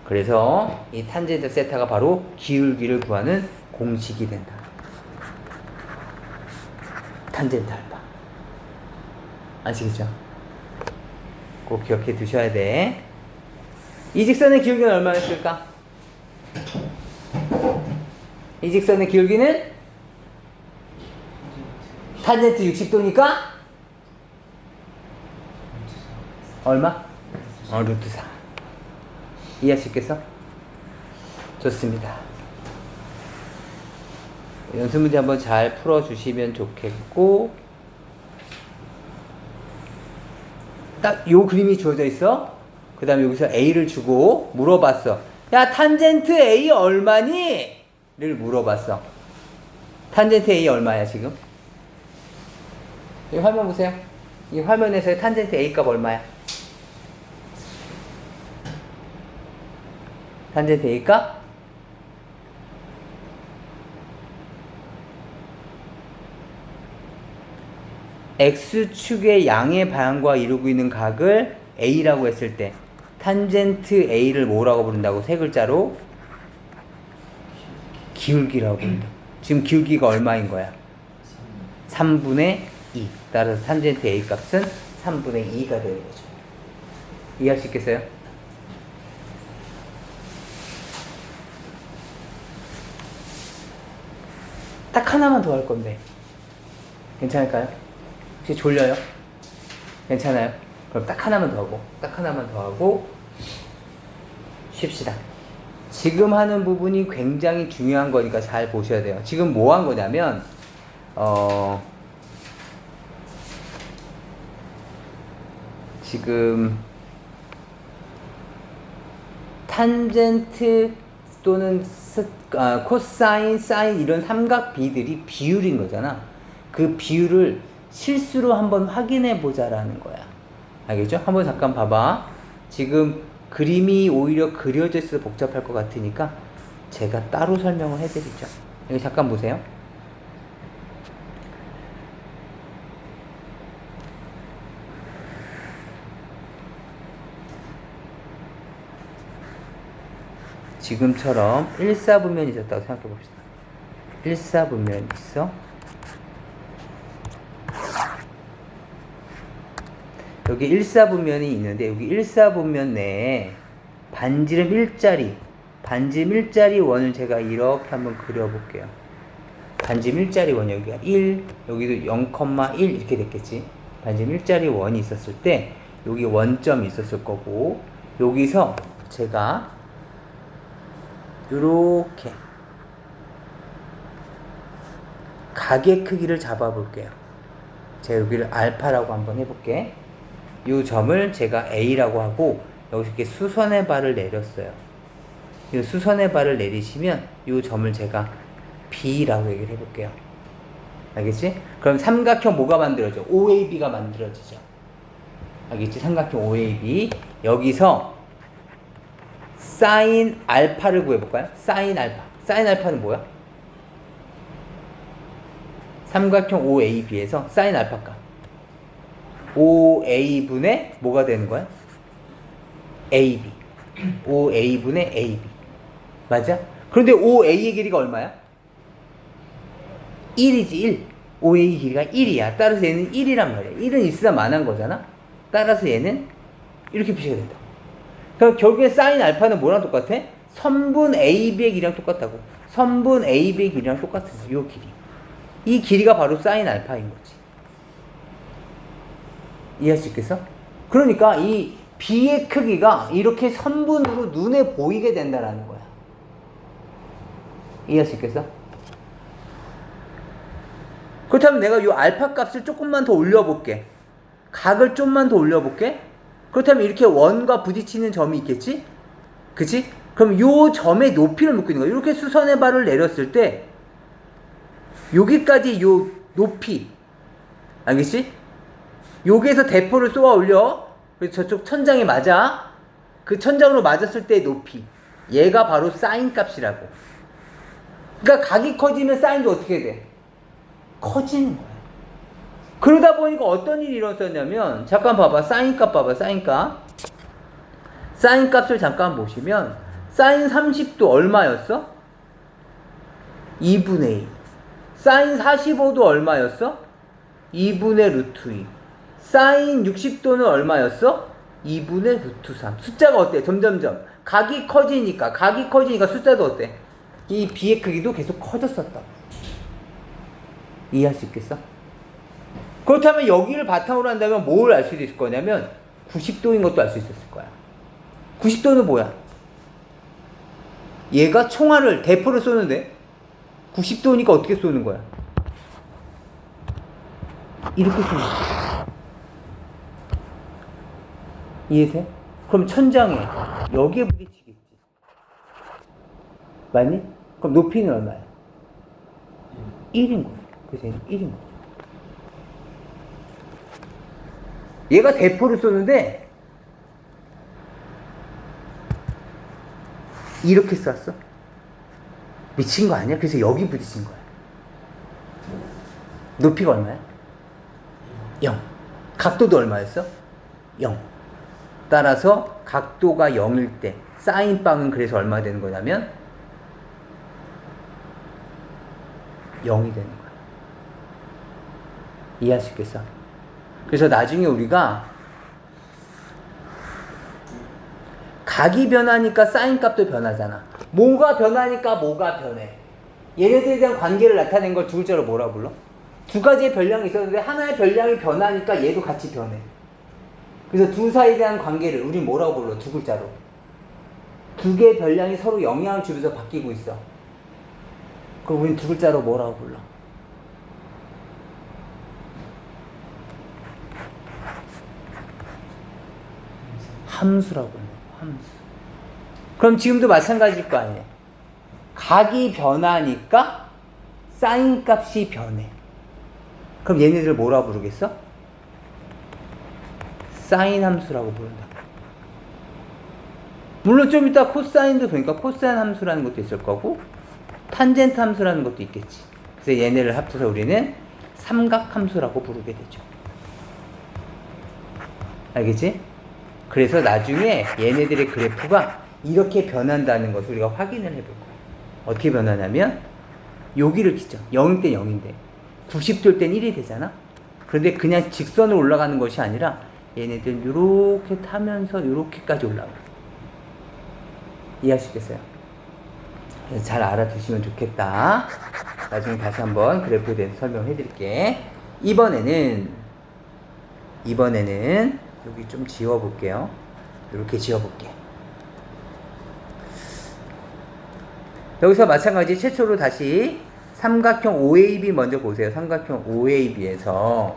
그래서 이 탄젠트 세타가 바로 기울기를 구하는 공식이 된다. 탄젠트 알파. 아시겠죠? 꼭 기억해 두셔야 돼. 이 직선의 기울기는 얼마였을까? 이 직선의 기울기는 탄젠트 60도니까 얼마? 루트 4. 이해할 수 있겠어? 좋습니다. 연습 문제 한번 잘 풀어주시면 좋겠고, 딱 요 그림이 주어져 있어. 그 다음에 여기서 A를 주고 물어봤어. 야, 탄젠트 A 얼마니? 를 물어봤어. 탄젠트 A 얼마야 지금? 이 화면 보세요. 이 화면에서의 탄젠트 A 값 얼마야? 탄젠트 A 값? X축의 양의 방향과 이루고 있는 각을 A라고 했을 때 탄젠트 A를 뭐라고 부른다고? 세 글자로 기울기라고 부른다. 지금 기울기가 얼마인 거야? 3분의 2. 따라서 탄젠트 A 값은 3분의 2가 되는 거죠. 이해할 수 있겠어요? 딱 하나만 더 할 건데 괜찮을까요? 혹시 졸려요? 괜찮아요? 그럼 딱 하나만 더 하고 딱 하나만 더 하고 쉽시다. 지금 하는 부분이 굉장히 중요한 거니까 잘 보셔야 돼요. 지금 뭐 한 거냐면 지금 탄젠트 또는 코사인, 사인 이런 삼각비들이 비율인 거잖아. 그 비율을 실수로 한번 확인해 보자라는 거야. 알겠죠? 한번 잠깐 봐봐. 지금 그림이 오히려 그려져 있어서 복잡할 것 같으니까 제가 따로 설명을 해드리죠. 여기 잠깐 보세요. 지금처럼 일사분면이 있었다고 생각해 봅시다. 일사분면이 있어. 여기 일사분면이 있는데 여기 일사분면 내에 반지름 일자리 원을 제가 이렇게 한번 그려볼게요. 반지름 일자리 원 여기가 1, 여기도 0,1 이렇게 됐겠지. 반지름 일자리 원이 있었을 때 여기 원점이 있었을 거고 여기서 제가 요렇게 각의 크기를 잡아볼게요. 제가 여기를 알파라고 한번 해볼게. 이 점을 제가 A라고 하고 여기서 이렇게 수선의 발을 내렸어요. 이 수선의 발을 내리시면 이 점을 제가 B라고 얘기를 해볼게요. 알겠지? 그럼 삼각형 뭐가 만들어져? OAB가 만들어지죠. 알겠지? 삼각형 OAB. 여기서 사인 알파를 구해볼까요? 사인 알파. 사인 알파는 뭐야? 삼각형 OAB에서 사인 알파 값. OA분의 뭐가 되는 거야? AB. OA분의 AB. 맞아? 그런데 OA의 길이가 얼마야? 1이지, 1. OA 길이가 1이야. 따라서 얘는 1이란 말이야. 1은 있으나 만한 거잖아? 따라서 얘는 이렇게 표시가 된다. 그럼 결국에 사인 알파는 뭐랑 똑같아? 선분 AB의 길이랑 똑같다고. 선분 AB의 길이랑 똑같은 요 길이. 이 길이가 바로 사인 알파인 거지. 이해할 수 있겠어? 그러니까 이 B의 크기가 이렇게 선분으로 눈에 보이게 된다라는 거야. 이해할 수 있겠어? 그렇다면 내가 이 알파 값을 조금만 더 올려볼게. 각을 좀만 더 올려볼게. 그렇다면 이렇게 원과 부딪히는 점이 있겠지? 그치? 그럼 이 점의 높이를 묻고 있는 거야. 이렇게 수선의 발을 내렸을 때 여기까지 요 높이, 알겠지? 여기에서 대포를 쏘아 올려. 그래서 저쪽 천장에 맞아. 그 천장으로 맞았을 때의 높이, 얘가 바로 사인 값이라고. 그러니까 각이 커지면 사인도 어떻게 돼? 커지는 거야. 그러다 보니까 어떤 일이 일어났냐면, 잠깐 봐봐. 사인 값 봐봐. 사인 값. 사인 값을 잠깐 보시면 사인 30도 얼마였어? 2분의 1. 사인 45도 얼마였어? 2분의 루트 2. 사인 60도는 얼마였어? 2분의 루트 3. 숫자가 어때? 점점점. 각이 커지니까 숫자도 어때? 이 b의 크기도 계속 커졌었다. 이해할 수 있겠어? 그렇다면 여기를 바탕으로 한다면 뭘 알 수 있을 거냐면 90도인 것도 알 수 있었을 거야. 90도는 뭐야? 얘가 총알을 대포를 쏘는데 90도니까 어떻게 쏘는 거야? 이렇게 쏘는 거야. 이해돼? 그럼 천장에 여기에 부딪히겠지. 맞니? 그럼 높이는 얼마야? 1인 거야. 그래서 1인 거야. 얘가 대포를 쏘는데 이렇게 쐈어. 미친 거 아니야? 그래서 여기 부딪힌 거야. 높이가 얼마야? 0. 각도도 얼마였어? 0. 따라서 각도가 0일 때 사인빵은 그래서 얼마 되는 거냐면 0이 되는 거야. 이해할 수 있겠어? 그래서 나중에 우리가 각이 변하니까 사인 값도 변하잖아. 뭐가 변하니까 뭐가 변해. 얘네들에 대한 관계를 나타낸 걸 두 글자로 뭐라 불러? 두 가지의 변량이 있었는데 하나의 변량이 변하니까 얘도 같이 변해. 그래서 두 사이에 대한 관계를 우린 뭐라고 불러? 두 글자로. 두 개의 변량이 서로 영향을 주면서 바뀌고 있어. 그럼 우린 두 글자로 뭐라고 불러? 함수라고 해요. 함수. 그럼 지금도 마찬가지일 거 아니에요. 각이 변하니까 사인 값이 변해. 그럼 얘네들 뭐라고 부르겠어? 사인 함수라고 부른다. 물론 좀 이따 코사인도 보니까 코사인 함수라는 것도 있을 거고 탄젠트 함수라는 것도 있겠지. 그래서 얘네를 합쳐서 우리는 삼각 함수라고 부르게 되죠. 알겠지? 그래서 나중에 얘네들의 그래프가 이렇게 변한다는 것을 우리가 확인을 해볼 거야. 어떻게 변하냐면 여기를 기죠. 0일 땐 0인데 90도일 땐 1이 되잖아. 그런데 그냥 직선으로 올라가는 것이 아니라 얘네들 이렇게 타면서 이렇게까지 올라가. 이해하시겠어요? 잘 알아두시면 좋겠다. 나중에 다시 한번 그래프에 대해서 설명해 드릴게. 이번에는 여기 좀 지워볼게요. 이렇게 지워볼게. 여기서 마찬가지 최초로 다시 삼각형 OAB 먼저 보세요. 삼각형 OAB에서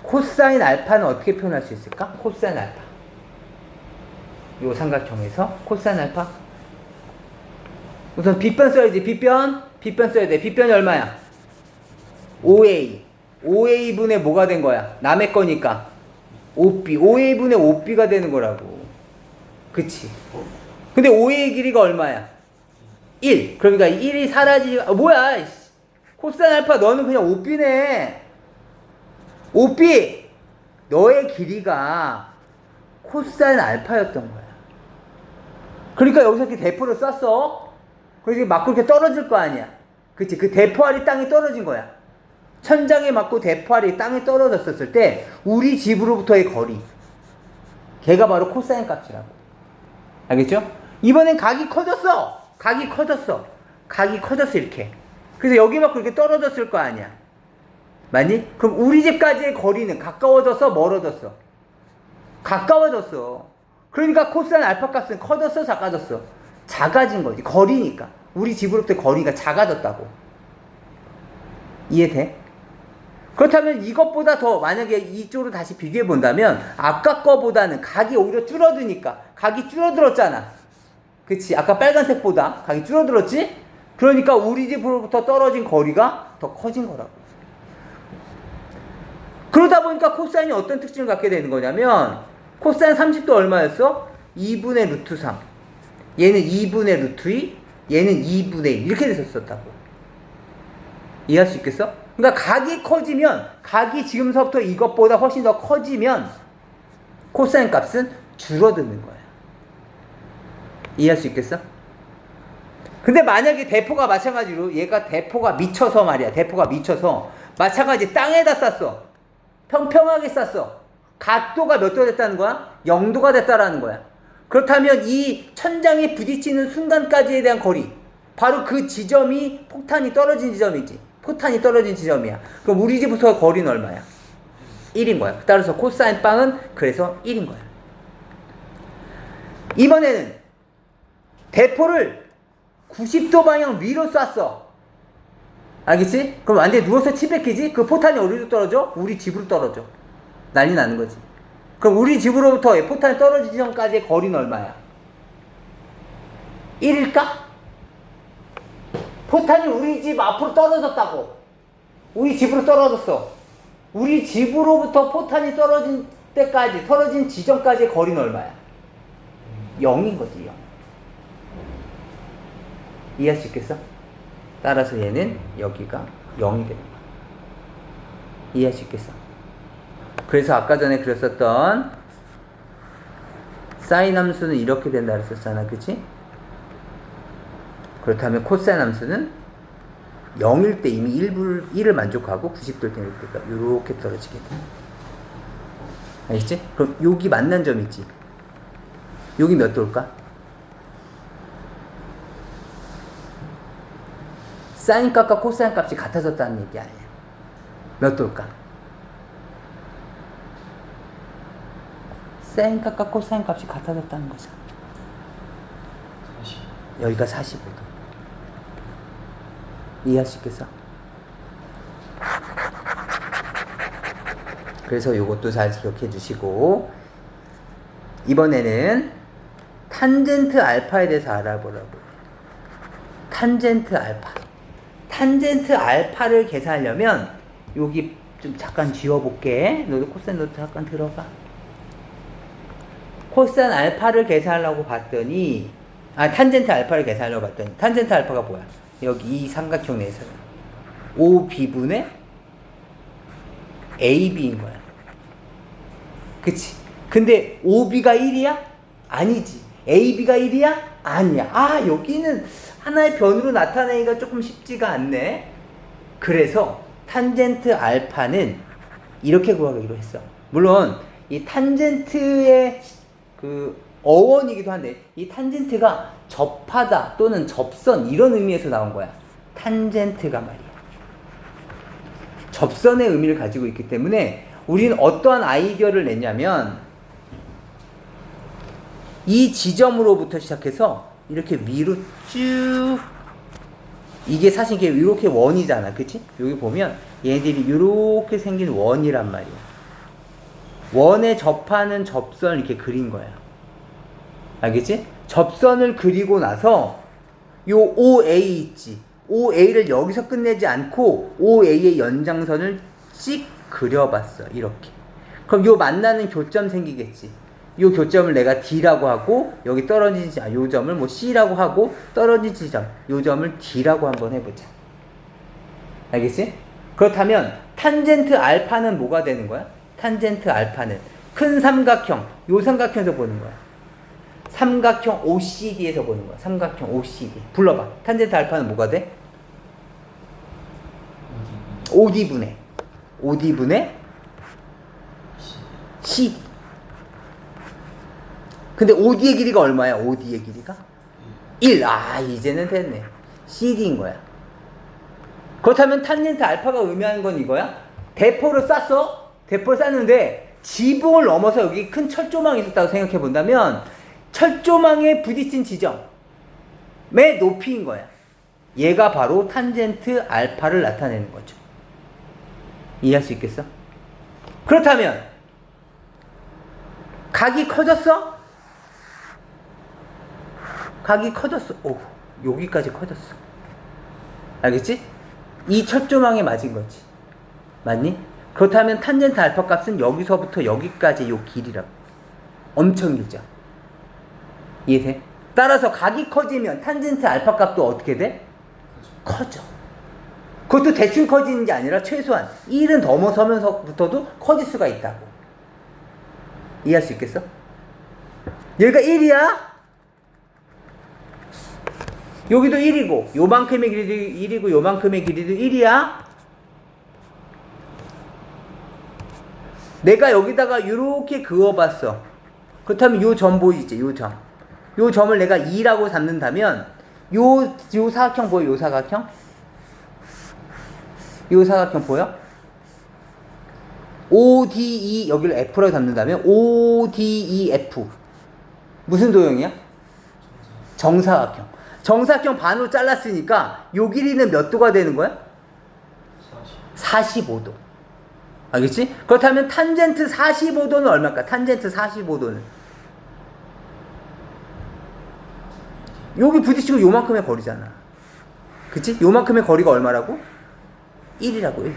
코사인 알파는 어떻게 표현할 수 있을까? 코사인 알파. 이 삼각형에서 코사인 알파. 우선 빗변 써야지. 빗변 써야 돼. 빗변이 얼마야? OA. OA분의 뭐가 된 거야? 남의 거니까. OB. OA분의 OB가 되는 거라고. 그치? 근데 OA의 길이가 얼마야? 1. 그러니까 1이 사라지니까, 뭐야, 코사인 알파 너는 그냥 OB네. OB! 너의 길이가 코사인 알파였던 거야. 그러니까 여기서 이렇게 대포를 쐈어. 그래서 맞고 이렇게 떨어질 거 아니야. 그치? 그 대포알이 땅에 떨어진 거야. 천장에 맞고 대포알이 땅에 떨어졌을 때 우리 집으로부터의 거리, 걔가 바로 코사인 값이라고. 알겠죠? 이번엔 각이 커졌어. 각이 커졌어 이렇게. 그래서 여기 맞고 이렇게 떨어졌을 거 아니야. 맞니? 그럼 우리 집까지의 거리는 가까워졌어, 멀어졌어? 가까워졌어. 그러니까 코사인 알파 값은 커졌어, 작아졌어? 작아진 거지. 거리니까. 우리 집으로부터 거리가 작아졌다고. 이해돼? 그렇다면 이것보다 더 만약에 이쪽으로 다시 비교해 본다면 아까 거보다는 각이 오히려 줄어드니까. 각이 줄어들었잖아. 그치? 아까 빨간색보다 각이 줄어들었지? 그러니까 우리 집으로부터 떨어진 거리가 더 커진 거라고. 그러다 보니까 코사인이 어떤 특징을 갖게 되는 거냐면 코사인 30도 얼마였어? 2분의 루트 3. 얘는 2분의 루트 2, 얘는 2분의 1 이렇게 됐었다고. 이해할 수 있겠어? 그러니까 각이 커지면, 각이 지금서부터 이것보다 훨씬 더 커지면 코사인 값은 줄어드는 거야. 이해할 수 있겠어? 근데 만약에 대포가 마찬가지로 얘가 대포가 미쳐서 말이야. 대포가 미쳐서 마찬가지 땅에다 쐈어. 평평하게 쐈어. 각도가 몇 도 됐다는 거야? 0도가 됐다라는 거야. 그렇다면 이 천장에 부딪히는 순간까지에 대한 거리, 바로 그 지점이 폭탄이 떨어진 지점이지. 포탄이 떨어진 지점이야. 그럼 우리 집부터 거리는 얼마야? 1인 거야. 따라서 코사인 빵은 그래서 1인 거야. 이번에는 대포를 90도 방향 위로 쐈어. 알겠지? 그럼 완전히 누워서 치백히지? 그 포탄이 어디로 떨어져? 우리 집으로 떨어져. 난리 나는 거지. 그럼 우리 집으로부터 포탄이 떨어지기 전까지의 거리는 얼마야? 1일까? 포탄이 우리 집 앞으로 떨어졌다고. 우리 집으로 떨어졌어. 우리 집으로부터 포탄이 떨어진 때까지, 떨어진 지점까지의 거리는 얼마야? 0인 거지, 0. 이해할 수 있겠어? 따라서 얘는 여기가 0이 됩니다. 이해할 수 있겠어? 그래서 아까 전에 그렸었던 사인 함수는 이렇게 된다 그랬었잖아, 그치? 그렇다면 코사인 함수는 0일 때 이미 1을 만족하고 90도일 때는 이렇게 떨어지게 돼. 알겠지? 그럼 여기 만난 점 있지? 여기 몇 도일까? 사인 값과 코사인 값이 같아졌다는 얘기 아니야. 몇 도일까? 사인 값과 코사인 값이 같아졌다는 거죠. 40. 여기가 45도. 이해할 수 있겠어? 그래서 이것도 잘 기억해 주시고, 이번에는 탄젠트 알파에 대해서 알아보라고요. 탄젠트 알파. 탄젠트 알파를 계산하려면 여기 좀 잠깐 지워볼게. 너도 코사인 너도 잠깐 들어가. 코사인 알파를 계산하려고 봤더니, 탄젠트 알파를 계산하려고 봤더니, 탄젠트 알파가 뭐야? 여기 이 삼각형 내에서는 OB분의 AB인 거야. 그치? 근데 OB가 1이야? 아니지. AB가 1이야? 아니야. 여기는 하나의 변으로 나타내기가 조금 쉽지가 않네. 그래서 탄젠트 알파는 이렇게 구하기로 했어. 물론 이 탄젠트의 그 어원이기도 한데, 이 탄젠트가 접하다 또는 접선 이런 의미에서 나온 거야. 탄젠트가 말이야. 접선의 의미를 가지고 있기 때문에 우리는 어떠한 아이디어를 냈냐면, 이 지점으로부터 시작해서 이렇게 위로 쭉, 이게 사실 이게 이렇게 원이잖아, 그치? 여기 보면 얘들이 이렇게 생긴 원이란 말이야. 원에 접하는 접선을 이렇게 그린 거야. 알겠지? 접선을 그리고 나서 요 OA 있지? OA를 여기서 끝내지 않고 OA의 연장선을 찍 그려봤어. 이렇게. 그럼 요 만나는 교점 생기겠지? 요 교점을 내가 D라고 하고, 여기 떨어진 요 점을 뭐 C라고 하고, 떨어진 지점 요 점을 D라고 한번 해보자. 알겠지? 그렇다면 탄젠트 알파는 뭐가 되는 거야? 탄젠트 알파는 큰 삼각형, 요 삼각형에서 보는 거야. 삼각형 OCD에서 보는 거야. 삼각형 OCD. 불러봐. 탄젠트 알파는 뭐가 돼? OD분의 CD. 근데 OD의 길이가 얼마야? OD의 길이가? 1. 이제는 됐네. CD인 거야. 그렇다면 탄젠트 알파가 의미하는 건 이거야? 대포를 쐈어? 대포를 쐈는데 지붕을 넘어서 여기 큰 철조망이 있었다고 생각해 본다면, 철조망에 부딪힌 지점의 높이인 거야. 얘가 바로 탄젠트 알파를 나타내는 거죠. 이해할 수 있겠어? 그렇다면 각이 커졌어? 각이 커졌어. 여기까지 커졌어. 알겠지? 이 철조망에 맞은 거지. 맞니? 그렇다면 탄젠트 알파 값은 여기서부터 여기까지 요 길이라고. 엄청 길죠? 이해돼? 따라서 각이 커지면 탄젠트 알파 값도 어떻게 돼? 커져. 그것도 대충 커지는 게 아니라 최소한 1은 넘어서면서부터도 커질 수가 있다고. 이해할 수 있겠어? 여기가 1이야? 여기도 1이고, 요만큼의 길이도 1이고, 요만큼의 길이도 1이야? 내가 여기다가 이렇게 그어봤어. 그렇다면 요 점 보이지? 요 점. 요 점을 내가 2라고 잡는다면 요 사각형 보여? 요 사각형? 요 사각형 보여? ODE 여기를 F라고 잡는다면 ODEF 무슨 도형이야? 정사각형. 정사각형 반으로 잘랐으니까 요 길이는 몇 도가 되는 거야? 45도. 알겠지? 그렇다면 탄젠트 45도는 얼마일까? 탄젠트 45도는 여기 부딪히고 요만큼의 거리잖아. 그치? 요만큼의 거리가 얼마라고? 1이라고 1.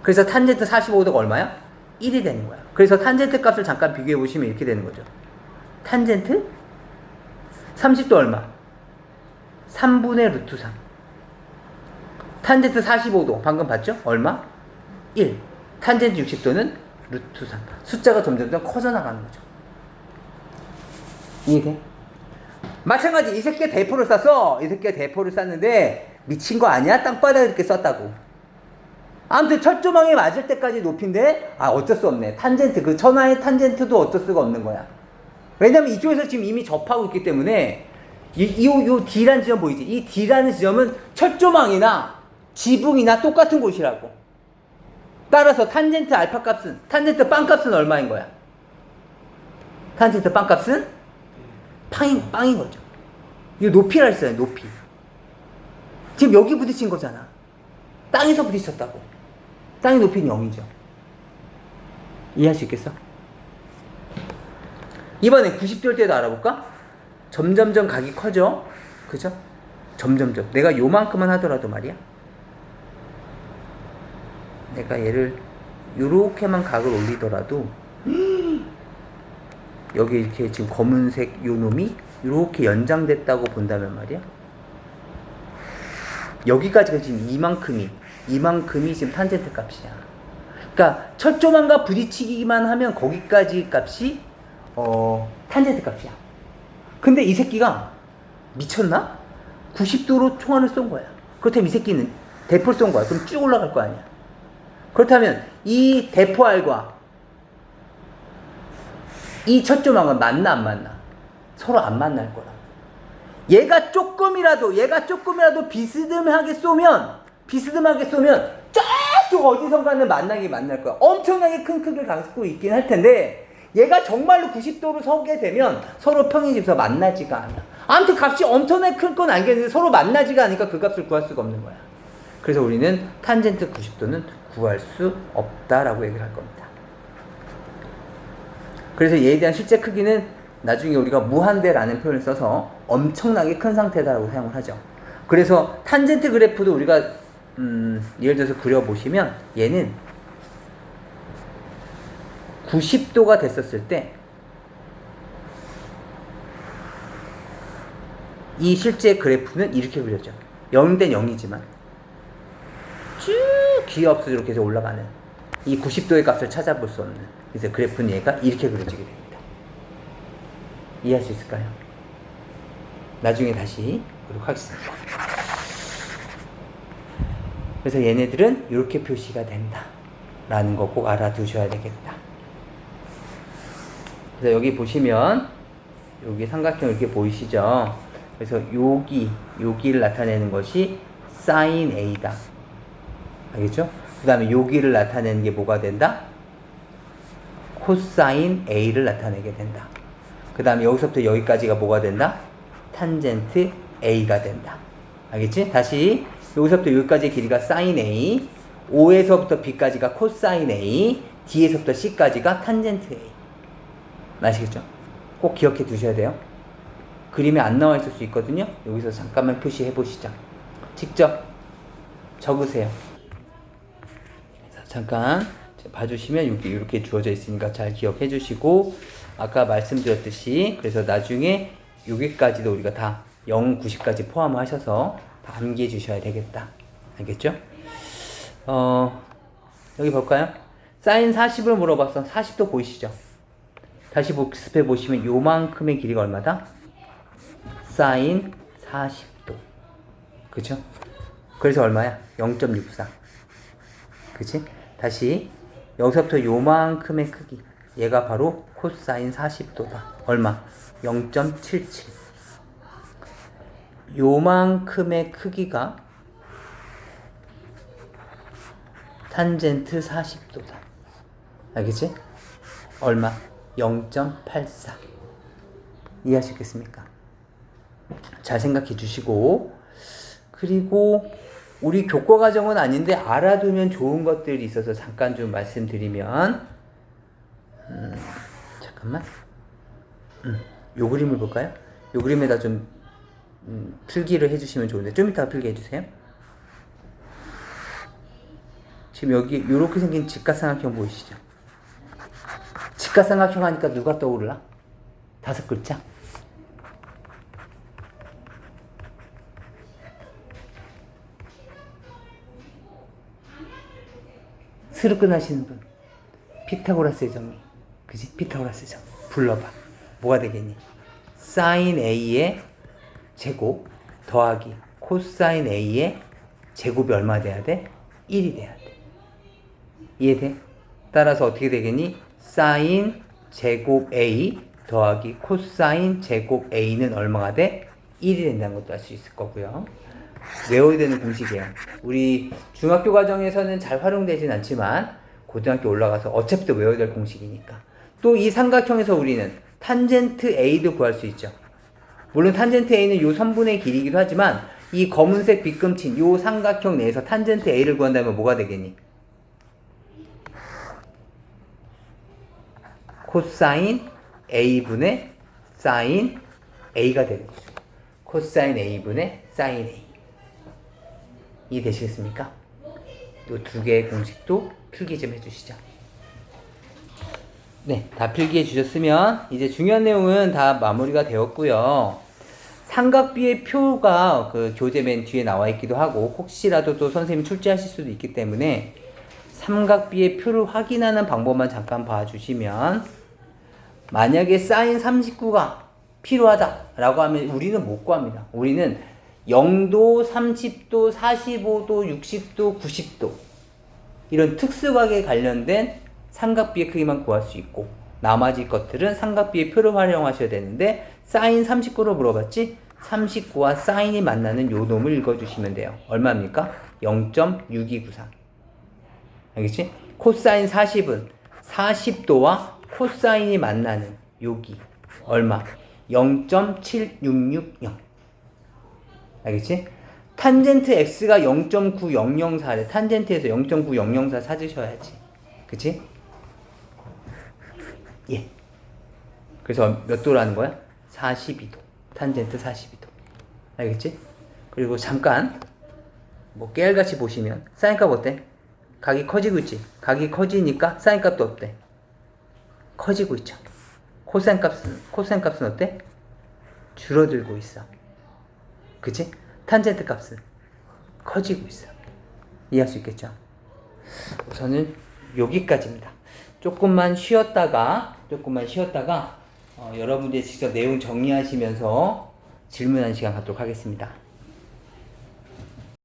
그래서 탄젠트 45도가 얼마야? 1이 되는 거야. 그래서 탄젠트 값을 잠깐 비교해 보시면 이렇게 되는 거죠. 탄젠트 30도 얼마? 3분의 루트 3. 탄젠트 45도 방금 봤죠? 얼마? 1. 탄젠트 60도는 루트 3. 숫자가 점점 커져 나가는 거죠. 이해돼? 마찬가지 이 새끼가 대포를 쐈어. 이 새끼가 대포를 쐈는데 미친 거 아니야? 땅바닥에 이렇게 쐈다고. 아무튼 첫 조망에 맞을 때까지 높인데 어쩔 수 없네. 탄젠트 그 천하의 탄젠트도 어쩔 수가 없는 거야. 왜냐면 이쪽에서 지금 이미 접하고 있기 때문에 요 D라는 지점 보이지? 이 D라는 지점은 첫 조망이나 지붕이나 똑같은 곳이라고. 따라서 탄젠트 알파 값은 탄젠트 빵 값은 얼마인 거야? 탄젠트 빵 값은 빵인 거죠. 이거 높이라 했어요. 높이. 지금 여기 부딪힌 거잖아. 땅에서 부딪혔다고. 땅의 높이는 0이죠. 이해할 수 있겠어? 이번에 90도일 때도 알아볼까? 점점점 각이 커져. 그죠? 점점점. 내가 요만큼만 하더라도 말이야. 내가 얘를 요렇게만 각을 올리더라도 여기 이렇게 지금 검은색 요 놈이 요렇게 연장됐다고 본다면 말이야. 여기까지가 지금 이만큼이 지금 탄젠트 값이야. 그러니까 첫 조망과 부딪히기만 하면 거기까지 값이 탄젠트 값이야. 근데 이 새끼가 미쳤나? 90도로 총알을 쏜 거야. 그렇다면 이 새끼는 대포를 쏜 거야. 그럼 쭉 올라갈 거 아니야. 그렇다면 이 대포알과 이 첫 조망은 맞나 안 맞나? 서로 안 만날 거라. 얘가 조금이라도 비스듬하게 쏘면 저쪽 어디선가는 만날 거야. 엄청나게 큰 크기를 갖고 있긴 할 텐데 얘가 정말로 90도로 서게 되면 서로 평행지에서 만나지가 않아. 아무튼 값이 엄청나게 큰 건 알겠는데 서로 만나지가 않으니까 그 값을 구할 수가 없는 거야. 그래서 우리는 탄젠트 90도는 구할 수 없다라고 얘기를 할 겁니다. 그래서 얘에 대한 실제 크기는 나중에 우리가 무한대라는 표현을 써서 엄청나게 큰 상태다라고 사용을 하죠. 그래서 탄젠트 그래프도 우리가 예를 들어서 그려보시면 얘는 90도가 됐었을 때 이 실제 그래프는 이렇게 그려져. 0된 0이지만 쭉 기어 없어 이렇게 해서 올라가는 이 90도의 값을 찾아볼 수 없는, 그래서 그래프는 얘가 이렇게 그려지게 됩니다. 이해할 수 있을까요? 나중에 다시 보도록 하겠습니다. 그래서 얘네들은 이렇게 표시가 된다 라는 거 꼭 알아두셔야 되겠다. 그래서 여기 보시면 여기 삼각형 이렇게 보이시죠? 그래서 여기를 나타내는 것이 sin A다. 알겠죠? 그 다음에 여기를 나타내는 게 뭐가 된다? 코사인 A를 나타내게 된다. 그 다음에 여기서부터 여기까지가 뭐가 된다? 탄젠트 A가 된다. 알겠지? 다시 여기서부터 여기까지의 길이가 sin A, O에서부터 B까지가 코사인 A, D에서부터 C까지가 탄젠트 A. 아시겠죠? 꼭 기억해 두셔야 돼요. 그림에 안 나와 있을 수 있거든요. 여기서 잠깐만 표시해 보시죠. 직접 적으세요. 자, 잠깐 봐주시면 여기 이렇게 주어져 있으니까 잘 기억해 주시고, 아까 말씀드렸듯이 그래서 나중에 여기까지도 우리가 다 0, 90까지 포함하셔서 다 암기해 주셔야 되겠다. 알겠죠? 여기 볼까요? 사인 40을 물어봤어. 40도 보이시죠? 다시 복습해 보시면 요만큼의 길이가 얼마다? 사인 40도. 그죠? 그래서 얼마야? 0.64. 그치? 다시 여기서부터 요만큼의 크기. 얘가 바로 코사인 40도다. 얼마? 0.77. 요만큼의 크기가 탄젠트 40도다. 알겠지? 얼마? 0.84. 이해할 수 있겠습니까? 잘 생각해 주시고, 그리고 우리 교과 과정은 아닌데 알아두면 좋은 것들이 있어서 잠깐 좀 말씀드리면, 잠깐만. 요 그림을 볼까요? 요 그림에다 좀 필기를 해주시면 좋은데, 좀 이따가 필기 해주세요. 지금 여기 요렇게 생긴 직각삼각형 보이시죠? 직각삼각형 하니까 누가 떠오르나? 5글자. 스르 끝나시는 분. 피타고라스의 정리. 그지? 피타고라스의 정리. 불러봐. 뭐가 되겠니? 사인 A의 제곱 더하기 코사인 A의 제곱이 얼마 돼야 돼? 1이 돼야 돼. 이해돼? 따라서 어떻게 되겠니? 사인 제곱 A 더하기 코사인 제곱 A는 얼마가 돼? 1이 된다는 것도 알 수 있을 거고요. 외워야 되는 공식이에요. 우리 중학교 과정에서는 잘 활용되진 않지만 고등학교 올라가서 어차피 또 외워야 될 공식이니까. 또 이 삼각형에서 우리는 탄젠트 A도 구할 수 있죠. 물론 탄젠트 A는 요 선분의 길이기도 하지만 이 검은색 빗금친 요 삼각형 내에서 탄젠트 A를 구한다면 뭐가 되겠니? 코사인 A분의 사인 A가 되는 거죠. 코사인 A분의 사인 A. 이해되시겠습니까? 또 두 개의 공식도 필기 좀 해주시죠. 네, 다 필기해 주셨으면 이제 중요한 내용은 다 마무리가 되었고요. 삼각비의 표가 그 교재 맨 뒤에 나와 있기도 하고 혹시라도 또 선생님이 출제하실 수도 있기 때문에 삼각비의 표를 확인하는 방법만 잠깐 봐주시면, 만약에 사인 39가 필요하다라고 하면 우리는 못 구합니다. 우리는 0도, 30도, 45도, 60도, 90도 이런 특수각에 관련된 삼각비의 크기만 구할 수 있고, 나머지 것들은 삼각비의 표를 활용하셔야 되는데, 사인 39로 물어봤지? 39와 사인이 만나는 요 놈을 읽어주시면 돼요. 얼마입니까? 0.6293. 알겠지? 코사인 40은 40도와 코사인이 만나는 여기 얼마? 0.7660. 알겠지? 탄젠트 x가 0.9004래. 탄젠트에서 0.9004 찾으셔야지. 그치? 예. 그래서 몇 도라는 거야? 42도. 탄젠트 42도. 알겠지? 그리고 잠깐 뭐 깨알같이 보시면 사인값 어때? 각이 커지고 있지? 각이 커지니까 사인값도 어때? 커지고 있죠. 코사인값은 어때? 줄어들고 있어. 그치? 탄젠트 값은 커지고 있어. 이해할 수 있겠죠? 우선은 여기까지입니다. 조금만 쉬었다가 여러분들이 직접 내용 정리하시면서 질문하는 시간 갖도록 하겠습니다.